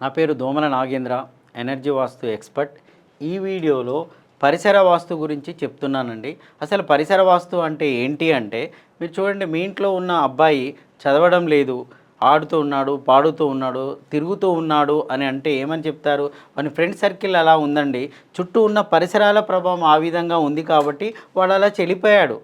నా పేరు దోమల నాగేంద్ర, ఎనర్జీ వాస్తు ఎక్స్పర్ట్. ఈ వీడియోలో పరిసర వాస్తు గురించి చెప్తున్నానండి. అసలు పరిసర వాస్తు అంటే ఏంటి అంటే, మీరు చూడండి, మీ ఇంట్లో ఉన్న అబ్బాయి చదవడం లేదు, ఆడుతూ ఉన్నాడు, పాడుతూ ఉన్నాడు, తిరుగుతూ ఉన్నాడు అని అంటే ఏమని చెప్తారు? వాని ఫ్రెండ్ సర్కిల్ అలా ఉందండి, చుట్టూ ఉన్న పరిసరాల ప్రభావం ఆ విధంగా ఉంది కాబట్టి వాడు అలా చెడిపోయాడు.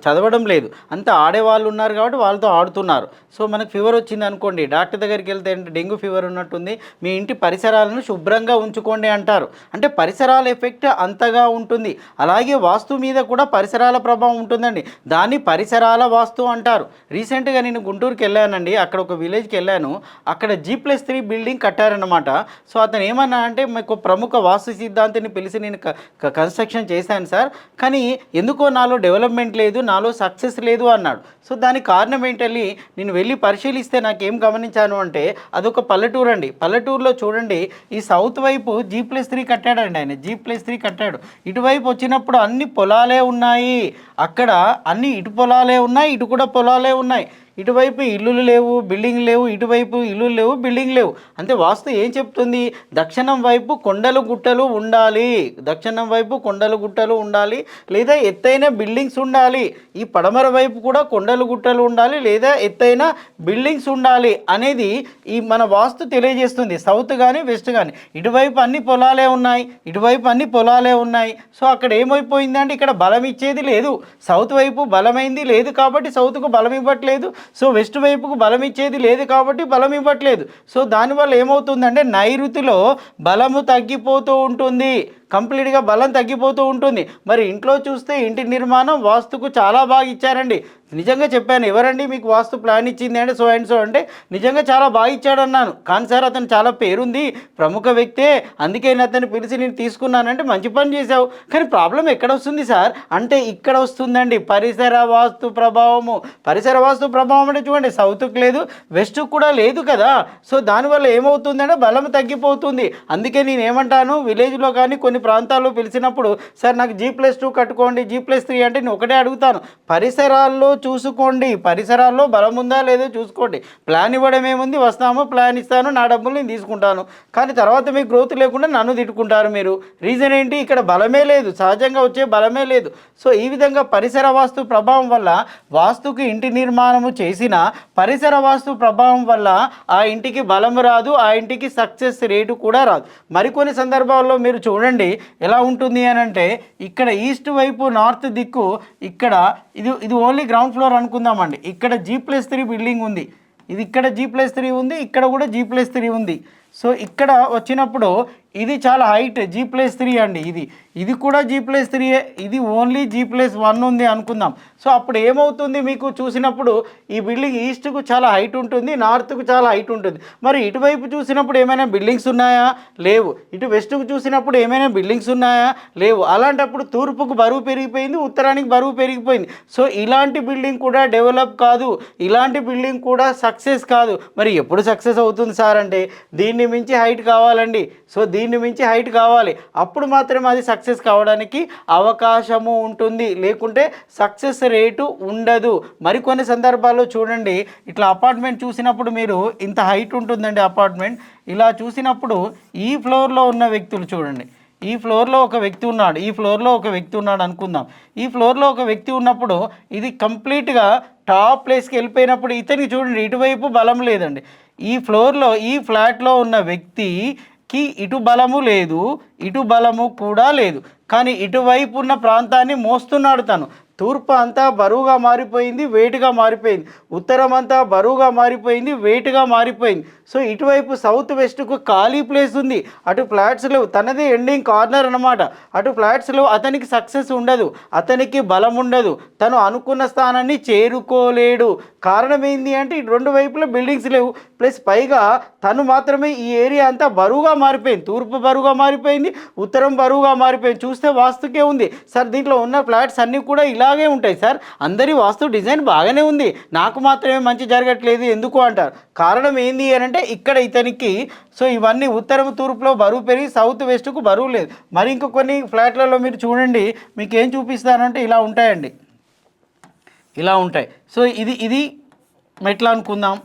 చదవడం లేదు, అంతా ఆడేవాళ్ళు ఉన్నారు కాబట్టి వాళ్ళతో ఆడుతున్నారు. సో మనకు ఫీవర్ వచ్చింది అనుకోండి, డాక్టర్ దగ్గరికి వెళ్తే డెంగ్యూ ఫీవర్ ఉన్నట్టుంది, మీ ఇంటి పరిసరాలను శుభ్రంగా ఉంచుకోండి అంటారు. అంటే పరిసరాల ఎఫెక్ట్ అంతగా ఉంటుంది. అలాగే వాస్తు మీద కూడా పరిసరాల ప్రభావం ఉంటుందండి, దాన్ని పరిసరాల వాస్తు అంటారు. రీసెంట్గా నేను గుంటూరుకి వెళ్ళానండి, అక్కడ ఒక విలేజ్కి వెళ్ళాను. అక్కడ G+3 బిల్డింగ్ కట్టారనమాట. సో అతను ఏమన్నా అంటే, మీకు ప్రముఖ వాస్తు సిద్ధాంతిని పిలిచి నేను కన్స్ట్రక్షన్ చేశాను సార్, కానీ ఎందుకో నాలో డెవలప్మెంట్ లేదు, నాలో సక్సెస్ లేదు అన్నాడు. సో దానికి కారణం ఏంటని నేను వెళ్ళి పరిశీలిస్తే నాకేం గమనించాను అంటే, అదొక పల్లెటూరు అండి. పల్లెటూరులో చూడండి, ఈ సౌత్ వైపు G+3 కట్టాడండి ఆయన, G+3 కట్టాడు. ఇటువైపు వచ్చినప్పుడు అన్ని పొలాలే ఉన్నాయి, అక్కడ అన్ని ఇటు పొలాలే ఉన్నాయి, ఇటు కూడా పొలాలే ఉన్నాయి. ఇటువైపు ఇల్లులు లేవు, బిల్డింగ్ లేవు, ఇటువైపు ఇల్లులు లేవు, బిల్డింగ్ లేవు. అంటే వాస్తు ఏం చెప్తుంది? దక్షిణం వైపు కొండలు గుట్టలు ఉండాలి, దక్షిణం వైపు కొండలు గుట్టలు ఉండాలి, లేదా ఎత్తైన బిల్డింగ్స్ ఉండాలి. ఈ పడమర వైపు కూడా కొండలు గుట్టలు ఉండాలి, లేదా ఎత్తైన బిల్డింగ్స్ ఉండాలి అనేది ఈ మన వాస్తు తెలియజేస్తుంది. సౌత్ కానీ వెస్ట్ కానీ ఇటువైపు అన్ని పొలాలే ఉన్నాయి, ఇటువైపు అన్ని పొలాలే ఉన్నాయి. సో అక్కడ ఏమైపోయిందంటే, ఇక్కడ బలం ఇచ్చేది లేదు. సౌత్ వైపు బలమైంది లేదు కాబట్టి సౌత్కు బలం ఇవ్వట్లేదు, సో వెస్ట్ వైపుకు బలం ఇచ్చేది లేదు కాబట్టి బలం ఇవ్వట్లేదు. సో దానివల్ల ఏమవుతుందంటే, నైరుతిలో బలము తగ్గిపోతూ ఉంటుంది, కంప్లీట్గా బలం తగ్గిపోతూ ఉంటుంది. మరి ఇంట్లో చూస్తే ఇంటి నిర్మాణం వాస్తుకు చాలా బాగా ఇచ్చారండి. నిజంగా చెప్పాను, ఎవరండి మీకు వాస్తు ప్లాన్ ఇచ్చింది అంటే సో అండ్ సో అంటే, నిజంగా చాలా బాగా ఇచ్చాడన్నాను. కానీ సార్ అతను చాలా పేరుంది, ప్రముఖ వ్యక్తే, అందుకే నేను అతన్ని పిలిచి నేను తీసుకున్నానంటే మంచి పని చేశావు, కానీ ప్రాబ్లం ఎక్కడ వస్తుంది సార్ అంటే, ఇక్కడ వస్తుందండి పరిసర వాస్తు ప్రభావము. పరిసర వాస్తు ప్రభావం అంటే చూడండి, సౌత్కి లేదు, వెస్ట్కి కూడా లేదు కదా. సో దానివల్ల ఏమవుతుందంటే బలం తగ్గిపోతుంది. అందుకే నేను ఏమంటాను, విలేజ్లో కానీ కొన్ని ప్రాంతాల్లో పిలిచినప్పుడు, సార్ నాకు G+2 కట్టుకోండి, G+3 అంటే నేను ఒకటే అడుగుతాను, పరిసరాల్లో చూసుకోండి, పరిసరాల్లో బలం ఉందా లేదో చూసుకోండి. ప్లాన్ ఇవ్వడం ఏముంది, వస్తాము ప్లాన్ ఇస్తాను, నా డబ్బులు నేను తీసుకుంటాను, కానీ తర్వాత మీకు గ్రోత్ లేకుండా నన్ను తిట్టుకుంటారు మీరు. రీజన్ ఏంటి? ఇక్కడ బలమే లేదు, సహజంగా వచ్చే బలమే లేదు. సో ఈ విధంగా పరిసర వాస్తు ప్రభావం వల్ల, వాస్తుకి ఇంటి నిర్మాణము చేసిన పరిసర వాస్తు ప్రభావం వల్ల ఆ ఇంటికి బలం రాదు, ఆ ఇంటికి సక్సెస్ రేటు కూడా రాదు. మరికొన్ని సందర్భాల్లో మీరు చూడండి ఎలా ఉంటుంది అని అంటే, ఇక్కడ ఈస్ట్ వైపు నార్త్ దిక్కు, ఇక్కడ ఇది ఓన్లీ గ్రౌండ్ ఫ్లోర్ అనుకుందామండి. ఇక్కడ G+3 బిల్డింగ్ ఉంది, ఇది ఇక్కడ G+3 ఉంది, ఇక్కడ కూడా G+3 ఉంది. సో ఇక్కడ వచ్చినప్పుడు ఇది చాలా హైట్ G+3 అండి, ఇది కూడా G+3, ఇది ఓన్లీ G+1 ఉంది అనుకుందాం. సో అప్పుడు ఏమవుతుంది, మీకు చూసినప్పుడు ఈ బిల్డింగ్ ఈస్ట్కు చాలా హైట్ ఉంటుంది, నార్త్కు చాలా హైట్ ఉంటుంది. మరి ఇటువైపు చూసినప్పుడు ఏమైనా బిల్డింగ్స్ ఉన్నాయా? లేవు. ఇటు వెస్ట్కు చూసినప్పుడు ఏమైనా బిల్డింగ్స్ ఉన్నాయా? లేవు. అలాంటప్పుడు తూర్పుకు బరువు పెరిగిపోయింది, ఉత్తరానికి బరువు పెరిగిపోయింది. సో ఇలాంటి బిల్డింగ్ కూడా డెవలప్ కాదు, ఇలాంటి బిల్డింగ్ కూడా సక్సెస్ కాదు. మరి ఎప్పుడు సక్సెస్ అవుతుంది సార్ అంటే, దీన్ని మించి హైట్ కావాలండి. సో దీన్ని మించి హైట్ కావాలి, అప్పుడు మాత్రమే అది సక్సెస్ కావడానికి అవకాశము ఉంటుంది, లేకుంటే సక్సెస్ రేటు ఉండదు. మరికొన్ని సందర్భాల్లో చూడండి, ఇట్లా అపార్ట్మెంట్ చూసినప్పుడు మీరు ఇంత హైట్ ఉంటుందండి అపార్ట్మెంట్. ఇలా చూసినప్పుడు ఈ ఫ్లోర్లో ఉన్న వ్యక్తులు చూడండి, ఈ ఫ్లోర్లో ఒక వ్యక్తి ఉన్నాడు, ఈ ఫ్లోర్లో ఒక వ్యక్తి ఉన్నాడు అనుకుందాం. ఈ ఫ్లోర్లో ఒక వ్యక్తి ఉన్నప్పుడు ఇది కంప్లీట్గా టాప్ ప్లేస్కి వెళ్ళిపోయినప్పుడు ఇతనికి చూడండి ఇటువైపు బలం లేదండి. ఈ ఫ్లోర్లో, ఈ ఫ్లాట్లో ఉన్న వ్యక్తికి ఇటు బలము లేదు, ఇటు బలము కూడా లేదు, కానీ ఇటువైపు ఉన్న ప్రాంతాన్ని మోస్తున్నాడు తను. తూర్పు అంతా బరువుగా మారిపోయింది, వెయిట్గా మారిపోయింది, ఉత్తరం అంతా బరువుగా మారిపోయింది, వెయిట్గా మారిపోయింది. సో ఇటువైపు సౌత్ వెస్ట్కు ఖాళీ ప్లేస్ ఉంది, అటు ఫ్లాట్స్ లేవు, తనది ఎండింగ్ కార్నర్ అనమాట. అటు ఫ్లాట్స్ లేవు, అతనికి సక్సెస్ ఉండదు, అతనికి బలం ఉండదు, తను అనుకున్న స్థానాన్ని చేరుకోలేడు. కారణం ఏంటి అంటే, ఇటు రెండు వైపులా బిల్డింగ్స్ లేవు, ప్లస్ పైగా తను మాత్రమే ఈ ఏరియా అంతా బరువుగా మారిపోయింది. తూర్పు బరువుగా మారిపోయింది, ఉత్తరం బరువుగా మారిపోయింది. చూస్తే వాస్తుకే ఉంది సార్, దీంట్లో ఉన్న ఫ్లాట్స్ అన్నీ కూడా ఇలాగే ఉంటాయి సార్, అందరి వాస్తు డిజైన్ బాగానే ఉంది, నాకు మాత్రమే మంచి జరగట్లేదు ఎందుకు అంటారు. కారణం ఏంది అని అంటే, ఇక్కడ ఇతనికి సో ఇవన్నీ ఉత్తరం తూర్పులో బరువు పెరిగి సౌత్ వెస్ట్కు బరువు లేదు. మరి ఇంకో కొన్ని ఫ్లాట్లలో మీరు చూడండి, మీకు ఏం చూపిస్తానంటే ఇలా ఉంటాయండి, ఇలా ఉంటాయి. సో ఇది మెట్లు అనుకుందాం,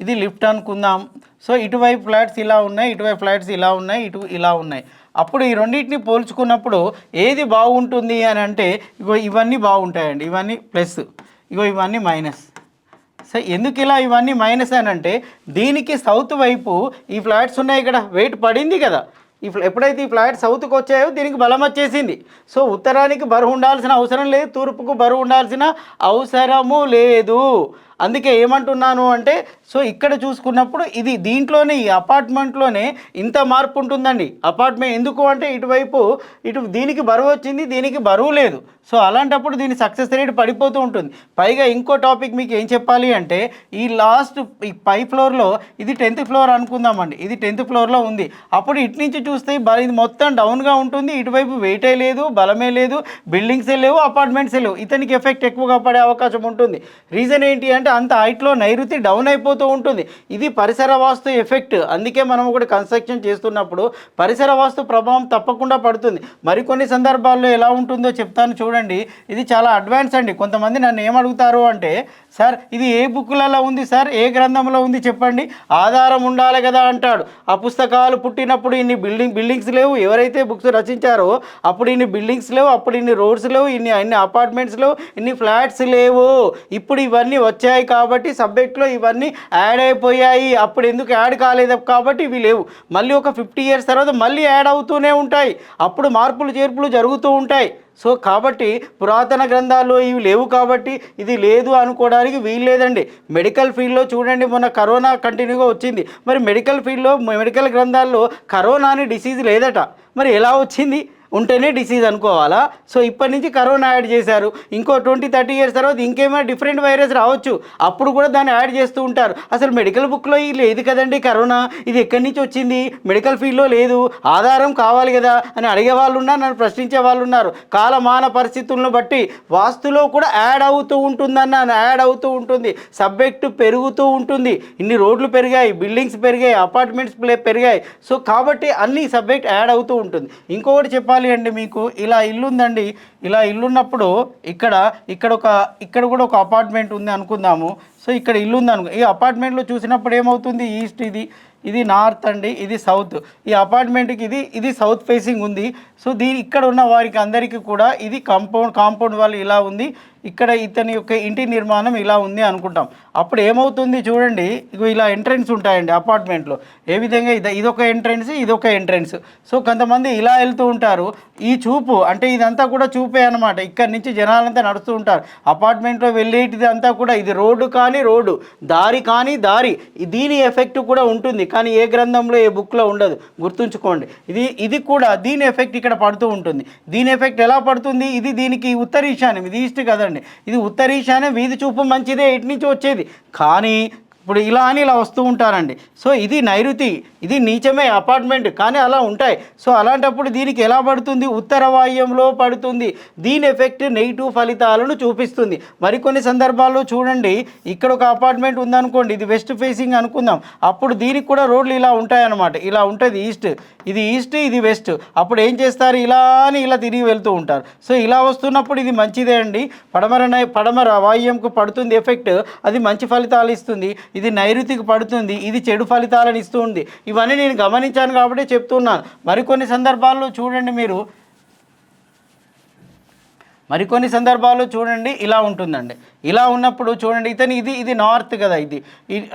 ఇది లిఫ్ట్ అనుకుందాం. సో ఇటువైపు ఫ్లాట్స్ ఇలా ఉన్నాయి, ఇటువైపు ఫ్లాట్స్ ఇలా ఉన్నాయి, ఇటు ఇలా ఉన్నాయి. అప్పుడు ఈ రెండింటిని పోల్చుకున్నప్పుడు ఏది బాగుంటుంది అని అంటే ఇగో ఇవన్నీ బాగుంటాయండి, ఇవన్నీ ప్లస్, ఇగో ఇవన్నీ మైనస్. సో ఎందుకు ఇలా ఇవన్నీ మైనస్ అని అంటే దీనికి సౌత్ వైపు ఈ ఫ్లాట్స్ ఉన్నాయి, ఇక్కడ వెయిట్ పడింది కదా. ఎప్పుడైతే ఈ ఫ్లాట్ సౌత్కి వచ్చాయో దీనికి బలం వచ్చేసింది. సో ఉత్తరానికి బరువు ఉండాల్సిన అవసరం లేదు, తూర్పుకు బరువు ఉండాల్సిన అవసరము లేదు. అందుకే ఏమంటున్నాను అంటే సో ఇక్కడ చూసుకున్నప్పుడు ఇది దీంట్లోనే ఈ అపార్ట్మెంట్లోనే ఇంత మార్పు ఉంటుందండి. అపార్ట్మెంట్ ఎందుకు అంటే ఇటువైపు దీనికి బరువు వచ్చింది, దీనికి బరువు లేదు. సో అలాంటప్పుడు దీని సక్సెస్ రేట్ పడిపోతూ ఉంటుంది. పైగా ఇంకో టాపిక్ మీకు ఏం చెప్పాలి అంటే ఈ లాస్ట్ ఈ పై ఫ్లోర్లో ఇది 10th ఫ్లోర్ అనుకుందామండి, ఇది 10th ఫ్లోర్లో ఉంది. అప్పుడు ఇటు నుంచి చూస్తే ఇది మొత్తం డౌన్గా ఉంటుంది, ఇటువైపు వెయిటే లేదు, బలమే లేదు, బిల్డింగ్సే లేవు, అపార్ట్మెంట్సే లేవు. ఇతనికి ఎఫెక్ట్ ఎక్కువగా పడే అవకాశం ఉంటుంది. రీజన్ ఏంటి అంటే అంత హైట్లో నైరుతి డౌన్ అయిపోతూ ఉంటుంది. ఇది పరిసర వాస్తు ఎఫెక్ట్. అందుకే మనం ఒకటి కన్స్ట్రక్షన్ చేస్తున్నప్పుడు పరిసర వాస్తు ప్రభావం తప్పకుండా పడుతుంది. మరికొన్ని సందర్భాల్లో ఎలా ఉంటుందో చెప్తాను చూడండి. ఇది చాలా అడ్వాన్స్ అండి. కొంతమంది నన్ను ఏమడుగుతారు అంటే సార్ ఇది ఏ బుక్లలో ఉంది సార్, ఏ గ్రంథంలో ఉంది చెప్పండి, ఆధారం ఉండాలి కదా అంటాడు. ఆ పుస్తకాలు పుట్టినప్పుడు ఇన్ని బిల్డింగ్స్ లేవు, ఎవరైతే బుక్స్ రచించారో అప్పుడు ఇన్ని బిల్డింగ్స్ లేవు, అప్పుడు ఇన్ని రోడ్స్ లేవు, ఇన్ని అపార్ట్మెంట్స్ లేవు, ఇన్ని ఫ్లాట్స్ లేవు. ఇప్పుడు ఇవన్నీ వచ్చాయి కాబట్టి సబ్జెక్ట్లో ఇవన్నీ యాడ్ అయిపోయాయి. అప్పుడు ఎందుకు యాడ్ కాలేదు కాబట్టి ఇవి లేవు. మళ్ళీ ఒక 50 years తర్వాత మళ్ళీ యాడ్ అవుతూనే ఉంటాయి. అప్పుడు మార్పులు చేర్పులు జరుగుతూ ఉంటాయి. సో కాబట్టి పురాతన గ్రంథాల్లో ఇవి లేవు కాబట్టి ఇది లేదు అనుకోవడానికి వీలు లేదండి. మెడికల్ ఫీల్డ్లో చూడండి, మొన్న కరోనా కంటిన్యూగా వచ్చింది. మరి మెడికల్ ఫీల్డ్లో మెడికల్ గ్రంథాల్లో కరోనా అని డిసీజ్ లేదట. మరి ఎలా వచ్చింది? ఉంటేనే డిసీజ్ అనుకోవాలా? సో ఇప్పటి నుంచి కరోనా యాడ్ చేశారు, ఇంకో 20-30 years తర్వాత ఇంకేమైనా డిఫరెంట్ వైరస్ రావచ్చు, అప్పుడు కూడా దాన్ని యాడ్ చేస్తూ ఉంటారు. అసలు మెడికల్ బుక్లో ఇది లేదు కదండి కరోనా, ఇది ఎక్కడి నుంచి వచ్చింది, మెడికల్ ఫీల్డ్లో లేదు, ఆధారం కావాలి కదా అని అడిగే వాళ్ళు ఉన్నారు, నన్ను ప్రశ్నించే వాళ్ళు ఉన్నారు. కాలమాన పరిస్థితులను బట్టి వాస్తులో కూడా యాడ్ అవుతూ ఉంటుందన్న, యాడ్ అవుతూ ఉంటుంది, సబ్జెక్టు పెరుగుతూ ఉంటుంది. ఇన్ని రోడ్లు పెరిగాయి, బిల్డింగ్స్ పెరిగాయి, అపార్ట్మెంట్స్ పెరిగాయి. సో కాబట్టి అన్ని సబ్జెక్ట్ యాడ్ అవుతూ ఉంటుంది. ఇంకొకటి చెప్పాలి అండి మీకు, ఇలా ఇల్లు ఉందండి, ఇలా ఇల్లున్నప్పుడు ఇక్కడ కూడా ఒక అపార్ట్మెంట్ ఉంది అనుకుందాము. సో ఇక్కడ ఇల్లు ఉంది అనుకో, ఈ అపార్ట్మెంట్లో చూసినప్పుడు ఏమవుతుంది, ఈస్ట్ ఇది నార్త్ అండి, ఇది సౌత్. ఈ అపార్ట్మెంట్కి ఇది సౌత్ ఫేసింగ్ ఉంది. సో ఇక్కడ ఉన్న వారికి అందరికీ కూడా ఇది కాంపౌండ్ వాళ్ళు ఇలా ఉంది, ఇక్కడ ఇతని యొక్క ఇంటి నిర్మాణం ఇలా ఉంది అనుకుంటాం. అప్పుడు ఏమవుతుంది చూడండి, ఇగో ఇలా ఎంట్రెన్స్ ఉంటాయండి అపార్ట్మెంట్లో. ఏ విధంగా ఇదొక ఎంట్రెన్స్, ఇదొక ఎంట్రెన్స్. సో కొంతమంది ఇలా వెళ్తూ ఉంటారు. ఈ చూపు అంటే ఇదంతా కూడా చూపే అనమాట. ఇక్కడి నుంచి జనాలంతా నడుస్తూ ఉంటారు. అపార్ట్మెంట్లో వెళ్ళేటిది అంతా కూడా ఇది రోడ్డు కానీ రోడ్డు, దారి కానీ దారి. దీని ఎఫెక్ట్ కూడా ఉంటుంది, కానీ ఏ గ్రంథంలో ఏ బుక్లో ఉండదు, గుర్తుంచుకోండి. ఇది కూడా దీని ఎఫెక్ట్ ఇక్కడ పడుతూ ఉంటుంది. దీని ఎఫెక్ట్ ఎలా పడుతుంది, ఇది దీనికి ఉత్తర ఈశాన్యం, ఇది ఈస్ట్ కదండి, ఇది ఉత్తర ఈశాన్యం, వీధి చూపు మంచిదే, ఇటు నుంచి వచ్చేది. కానీ ఇప్పుడు ఇలా అని ఇలా వస్తూ ఉంటారండి. సో ఇది నైరుతి, ఇది నీచమే అపార్ట్మెంట్, కానీ అలా ఉంటాయి. సో అలాంటప్పుడు దీనికి ఎలా పడుతుంది, ఉత్తర వాయువ్యంలో పడుతుంది. దీని ఎఫెక్ట్ నెగిటివ్ ఫలితాలను చూపిస్తుంది. మరికొన్ని సందర్భాల్లో చూడండి, ఇక్కడ ఒక అపార్ట్మెంట్ ఉందనుకోండి, ఇది వెస్ట్ ఫేసింగ్ అనుకుందాం, అప్పుడు దీనికి కూడా రోడ్లు ఇలా ఉంటాయన్నమాట. ఇలా ఉంటుంది ఈస్ట్, ఇది వెస్ట్. అప్పుడు ఏం చేస్తారు, ఇలా అని ఇలా తిరిగి వెళ్తూ ఉంటారు. సో ఇలా వస్తున్నప్పుడు ఇది మంచిదే అండి, పడమర వాయువ్యంకు పడుతుంది ఎఫెక్ట్, అది మంచి ఫలితాలు ఇస్తుంది. ఇది నైరుతికి పడుతుంది, ఇది చెడు ఫలితాలను ఇస్తుంది. ఇవన్నీ నేను గమనించాను కాబట్టి చెప్తున్నాను. మరికొన్ని సందర్భాల్లో చూడండి ఇలా ఉంటుందండి. ఇలా ఉన్నప్పుడు చూడండి, ఇది నార్త్ కదా, ఇది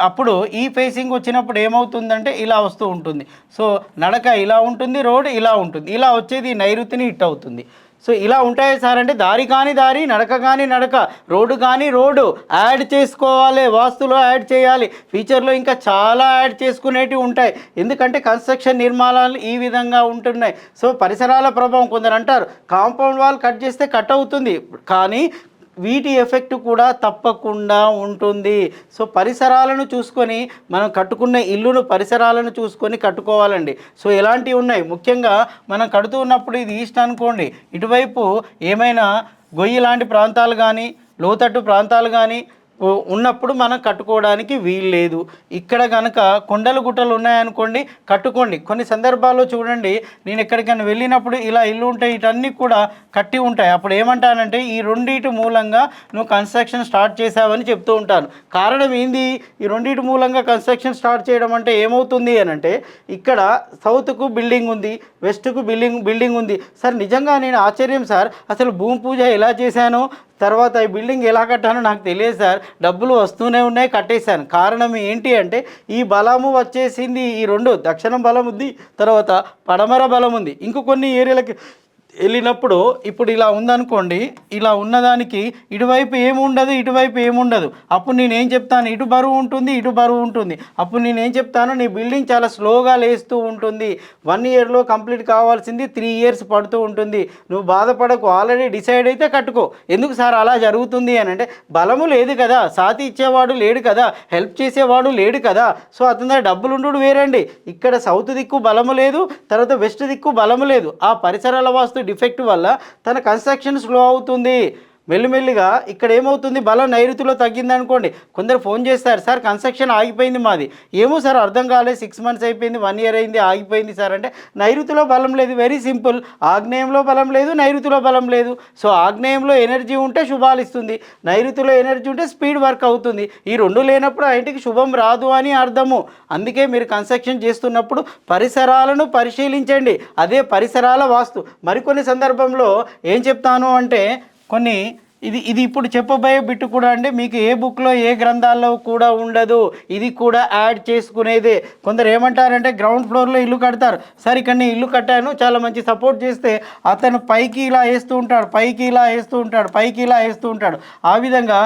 అప్పుడు ఈ ఫేసింగ్ వచ్చినప్పుడు ఏమవుతుందంటే ఇలా వస్తూ ఉంటుంది. సో నడక ఇలా ఉంటుంది, రోడ్ ఇలా ఉంటుంది, ఇలా వచ్చేది నైరుతిని హిట్ అవుతుంది. సో ఇలా ఉంటాయి సార్ అంటే దారి కానీ దారి, నడక కానీ నడక, రోడ్డు కానీ రోడ్డు యాడ్ చేసుకోవాలి, వాస్తులో యాడ్ చేయాలి. ఫ్యూచర్లో ఇంకా చాలా యాడ్ చేసుకునేటివి ఉంటాయి. ఎందుకంటే కన్స్ట్రక్షన్ నిర్మాణాలు ఈ విధంగా ఉంటున్నాయి. సో పరిసరాల ప్రభావం, కొందరు అంటారు కాంపౌండ్ వాల్ కట్ చేస్తే కట్ అవుతుంది, కానీ వీటి ఎఫెక్ట్ కూడా తప్పకుండా ఉంటుంది. సో పరిసరాలను చూసుకొని మనం కట్టుకున్న ఇల్లును పరిసరాలను చూసుకొని కట్టుకోవాలండి. సో ఎలాంటివి ఉన్నాయి, ముఖ్యంగా మనం కడుతూ ఉన్నప్పుడు ఇది ఈస్ట్ అనుకోండి, ఇటువైపు ఏమైనా గొయ్యి లాంటి ప్రాంతాలు కానీ, లోతట్టు ప్రాంతాలు కానీ, ఉన్నప్పుడు మనం కట్టుకోవడానికి వీలు లేదు. ఇక్కడ కనుక కొండలు గుట్టలు ఉన్నాయనుకోండి, కట్టుకోండి. కొన్ని సందర్భాల్లో చూడండి, నేను ఎక్కడికైనా వెళ్ళినప్పుడు ఇలా ఇల్లు ఉంటాయి, ఇటన్నీ కూడా కట్టి ఉంటాయి. అప్పుడు ఏమంటానంటే ఈ రెండింటి మూలంగా నువ్వు కన్స్ట్రక్షన్ స్టార్ట్ చేసావని చెప్తూ ఉంటాను. కారణం ఏంది? ఈ రెండింటి మూలంగా కన్స్ట్రక్షన్ స్టార్ట్ చేయడం అంటే ఏమవుతుంది అని అంటే, ఇక్కడ సౌత్కు బిల్డింగ్ ఉంది, వెస్ట్కు బిల్డింగ్ ఉంది. సార్ నిజంగా నేను ఆశ్చర్యం సార్, అసలు భూమి పూజ ఎలా చేశానో, తర్వాత ఈ బిల్డింగ్ ఎలా కట్టానో నాకు తెలియదు సార్. డబ్బులు వస్తూనే ఉన్నాయి, కట్టేశాను. కారణం ఏంటి అంటే ఈ బలము వచ్చేసింది, ఈ రెండు దక్షిణం బలం ఉంది, తర్వాత పడమర బలం ఉంది. ఇంకో కొన్ని ఏరియాలకి వెళ్ళినప్పుడు ఇప్పుడు ఇలా ఉందనుకోండి, ఇలా ఉన్నదానికి ఇటువైపు ఏముండదు, ఇటువైపు ఏముండదు. అప్పుడు నేనేం చెప్తాను, ఇటు బరువు ఉంటుంది, ఇటు బరువు ఉంటుంది. అప్పుడు నేనేం చెప్తాను, నీ బిల్డింగ్ చాలా స్లోగా లేస్తూ ఉంటుంది, 1 ఇయర్లో కంప్లీట్ కావాల్సింది 3 ఇయర్స్ పడుతూ ఉంటుంది. నువ్వు బాధపడకు, ఆల్రెడీ డిసైడ్ అయితే కట్టుకో. ఎందుకు సార్ అలా జరుగుతుంది అని అంటే, బలము లేదు కదా, సాతి ఇచ్చేవాడు లేడు కదా, హెల్ప్ చేసేవాడు లేడు కదా. సో అతని దగ్గర డబ్బులు ఉండు వేరండి. ఇక్కడ సౌత్ దిక్కు బలము లేదు, తర్వాత వెస్ట్ దిక్కు బలము లేదు. ఆ పరిసరాల వాస్తు డిఫెక్ట్ వల్ల తన కన్స్ట్రక్షన్ స్లో అవుతుంది. మెల్లిమెల్లిగా ఇక్కడ ఏమవుతుంది, బలం నైరుతిలో తగ్గిందనుకోండి, కొందరు ఫోన్ చేస్తారు, సార్ కన్స్ట్రక్షన్ ఆగిపోయింది మాది. ఏమో సార్ అర్థం కాలేదు, 6 మంత్స్ అయిపోయింది, 1 ఇయర్ అయింది, ఆగిపోయింది సార్ అంటే నైరుతిలో బలం లేదు. వెరీ సింపుల్, ఆగ్నేయంలో బలం లేదు, నైరుతిలో బలం లేదు. సో ఆగ్నేయంలో ఎనర్జీ ఉంటే శుభాలు ఇస్తుంది, నైరుతిలో ఎనర్జీ ఉంటే స్పీడ్ వర్క్ అవుతుంది. ఈ రెండు లేనప్పుడు ఆ ఇంటికి శుభం రాదు అని అర్థము. అందుకే మీరు కన్స్ట్రక్షన్ చేస్తున్నప్పుడు పరిసరాలను పరిశీలించండి. అదే పరిసరాల వాస్తు. మరికొన్ని సందర్భంలో ఏం చెప్తాను అంటే, కొన్ని ఇది ఇప్పుడు చెప్పబోయే బిట్టు కూడా అండి, మీకు ఏ బుక్లో ఏ గ్రంథాల్లో కూడా ఉండదు, ఇది కూడా యాడ్ చేసుకునేదే. కొందరు ఏమంటారంటే గ్రౌండ్ ఫ్లోర్లో ఇల్లు కడతారు, సార్ ఇక్కడ నేను ఇల్లు కట్టాను, చాలా మంచి సపోర్ట్ చేస్తే అతను పైకి ఇలా వేస్తూ ఉంటాడు, పైకి ఇలా వేస్తూ ఉంటాడు, పైకి ఇలా వేస్తూ ఉంటాడు. ఆ విధంగా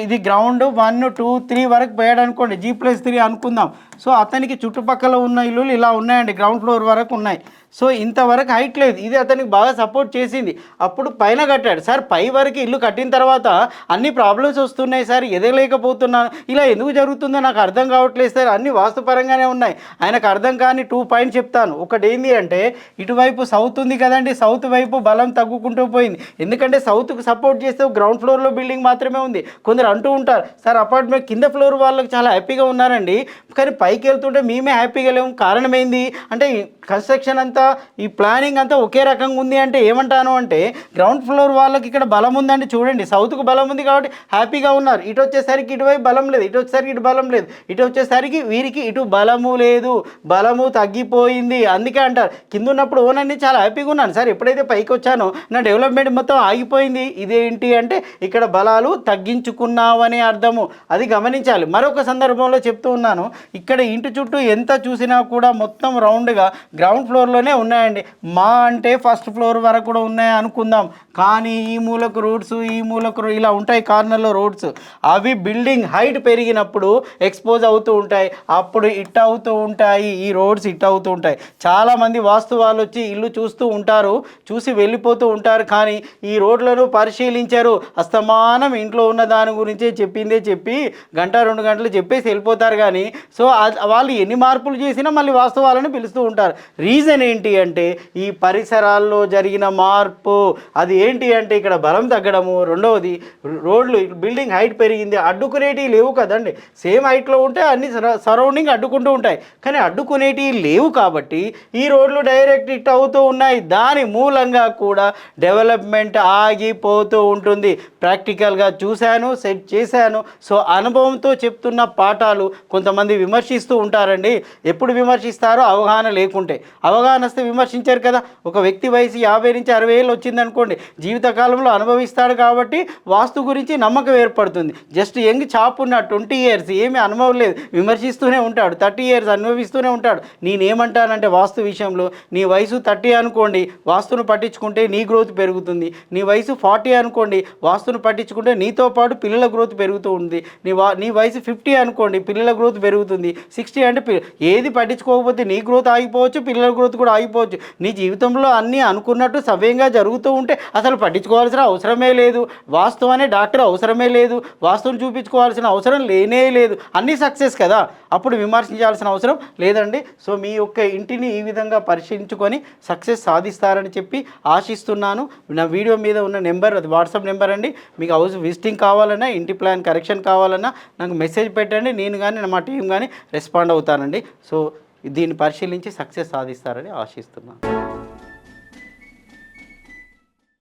ఇది గ్రౌండ్ 1, 2, 3 వరకు పోయాడు అనుకోండి, G+3 అనుకుందాం. సో అతనికి చుట్టుపక్కల ఉన్న ఇల్లులు ఇలా ఉన్నాయండి, గ్రౌండ్ ఫ్లోర్ వరకు ఉన్నాయి. సో ఇంతవరకు హైట్ లేదు, ఇది అతనికి బాగా సపోర్ట్ చేసింది. అప్పుడు పైన కట్టాడు, సార్ పై వరకు ఇల్లు కట్టిన తర్వాత అన్ని ప్రాబ్లమ్స్ వస్తున్నాయి సార్, ఎదగలేకపోతున్నాను, ఇలా ఎందుకు జరుగుతుందో నాకు అర్థం కావట్లేదు సార్, అన్ని వాస్తుపరంగానే ఉన్నాయి. ఆయనకు అర్థం కాని 2 పాయింట్స్ చెప్తాను. ఒకటి ఏంటి అంటే, ఇటువైపు సౌత్ ఉంది కదండి, సౌత్ వైపు బలం తగ్గుకుంటూ పోయింది. ఎందుకంటే సౌత్కు సపోర్ట్ చేస్తే గ్రౌండ్ ఫ్లోర్లో బిల్డింగ్ మాత్రమే ఉంది. కొందరు అంటూ ఉంటారు, సార్ అపార్ట్మెంట్ కింద ఫ్లోర్ వాళ్ళకి చాలా హ్యాపీగా ఉన్నారండి, కానీ పైకి వెళ్తుంటే మేమే హ్యాపీగా లేము. కారణం ఏంది అంటే, కన్స్ట్రక్షన్ అంతా, ఈ ప్లానింగ్ అంతా ఒకే రకంగా ఉంది. అంటే ఏమంటాను అంటే, గ్రౌండ్ ఫ్లోర్ వాళ్ళకి ఇక్కడ బలం ఉందండి, చూడండి సౌత్కు బలం ఉంది కాబట్టి హ్యాపీగా ఉన్నారు. ఇటు వచ్చేసరికి ఇటువైపు బలం లేదు, ఇటు వచ్చేసరికి ఇటు బలం లేదు, ఇటు వచ్చేసరికి వీరికి ఇటు బలము లేదు, బలము తగ్గిపోయింది. అందుకే అంటారు కింద ఉన్నప్పుడు ఓనండి చాలా హ్యాపీగా ఉన్నాను సార్, ఎప్పుడైతే పైకి వచ్చానో నా డెవలప్మెంట్ మొత్తం ఆగిపోయింది. ఇదేంటి అంటే ఇక్కడ బలాలు తగ్గించుకున్నావనే అర్థము, అది గమనించాలి. మరొక సందర్భంలో చెప్తూ ఉన్నాను, ఇక్కడ ఇంటి చుట్టూ ఎంత చూసినా కూడా మొత్తం రౌండ్గా గ్రౌండ్ ఫ్లోర్లోనే ఉన్నాయండి. మా అంటే ఫస్ట్ ఫ్లోర్ వరకు కూడా ఉన్నాయి అనుకుందాం, కానీ ఈ మూలకు రోడ్స్, ఈ మూలకు ఇలా ఉంటాయి కార్నర్లో రోడ్స్, అవి బిల్డింగ్ హైట్ పెరిగినప్పుడు ఎక్స్పోజ్ అవుతూ ఉంటాయి, అప్పుడు ఇట్ అవుతూ ఉంటాయి, ఈ రోడ్స్ ఇట్ అవుతూ ఉంటాయి. చాలామంది వాస్తు వాళ్ళు వచ్చి ఇల్లు చూస్తూ ఉంటారు, చూసి వెళ్ళిపోతూ ఉంటారు, కానీ ఈ రోడ్లను పరిశీలించారు. అస్తమానం ఇంట్లో ఉన్న దాని గురించే చెప్పిందే చెప్పి 1-2 గంటలు చెప్పేసి వెళ్ళిపోతారు. కానీ సో వాళ్ళు ఎన్ని మార్పులు చేసినా మళ్ళీ వాస్తు వాళ్ళని పిలుస్తూ ఉంటారు. రీజన్ ఏంటి అంటే, ఈ పరిసరాల్లో జరిగిన మార్పు. అది ఏంటి అంటే, ఇక్కడ బలం తగ్గడము, రెండవది రోడ్లు, బిల్డింగ్ హైట్ పెరిగింది, అడ్డుకునేటివి లేవు కదండి. సేమ్ హైట్లో ఉంటే అన్ని సరౌండింగ్ అడ్డుకుంటూ ఉంటాయి, కానీ అడ్డుకునేటివి లేవు కాబట్టి ఈ రోడ్లు డైరెక్ట్ హిట్ అవుతూ ఉన్నాయి. దాని మూలంగా కూడా డెవలప్మెంట్ ఆగిపోతూ ఉంటుంది. ప్రాక్టికల్గా చూశాను, సెట్ చేశాను. సో అనుభవంతో చెప్తున్న పాఠాలు. కొంతమంది విమర్శిస్తూ ఉంటారండి, ఎప్పుడు విమర్శిస్తారో అవగాహన లేకుంటే. అవగాహన వస్తే విమర్శించారు కదా. ఒక వ్యక్తి వయసు 50 నుంచి 60 ఏళ్ళు వచ్చిందనుకోండి, జీవితకాలంలో అనుభవిస్తాడు కాబట్టి వాస్తు గురించి నమ్మకం ఏర్పడుతుంది. జస్ట్ యంగ్ చాప్ ఉన్న 20 ఇయర్స్ ఏమీ అనుభవం లేదు, విమర్శిస్తూనే ఉంటాడు, 30 ఇయర్స్ అనుభవిస్తూనే ఉంటాడు. నేనేమంటానంటే వాస్తు విషయంలో, నీ వయసు 30 అనుకోండి, వాస్తును పట్టించుకుంటే నీ గ్రోత్ పెరుగుతుంది. నీ వయసు 40 అనుకోండి, వాస్తును పట్టించుకుంటే నీతో పాటు పిల్లల గ్రోత్ పెరుగుతూ ఉంది. నీ వయసు 50 అనుకోండి, పిల్లల గ్రోత్ పెరుగుతుంది. 60 అంటే ఏది పట్టించుకోకపోతే నీ గ్రోత్ ఆగిపోవచ్చు, పిల్లల గ్రోత్ కూడా ఆగిపోవచ్చు. నీ జీవితంలో అన్నీ అనుకున్నట్టు సవ్యంగా జరుగుతూ ఉంటే అసలు పట్టించుకోవాల్సిన అవసరమే లేదు. వాస్తు అనే డాక్టర్ అవసరమే లేదు, వాస్తువుని చూపించుకోవాల్సిన అవసరం లేనే లేదు, అన్నీ సక్సెస్ కదా, అప్పుడు విమర్శించాల్సిన అవసరం లేదండి. సో మీ యొక్క ఇంటిని ఈ విధంగా పరిశీలించుకొని సక్సెస్ సాధిస్తారని చెప్పి ఆశిస్తున్నాను. నా వీడియో మీద ఉన్న నెంబర్, అది వాట్సాప్ నెంబర్ అండి. మీకు హౌస్ విజిటింగ్ కావాలన్నా, ఇంటి ప్లాన్ కరెక్షన్ కావాలన్నా నాకు మెసేజ్ పెట్టండి, నేను కానీ మా టీం కానీ రెస్పాండ్ అవుతానండి. సో దీన్ని పరిశీలించి సక్సెస్ సాధిస్తారని ఆశిస్తున్నాను.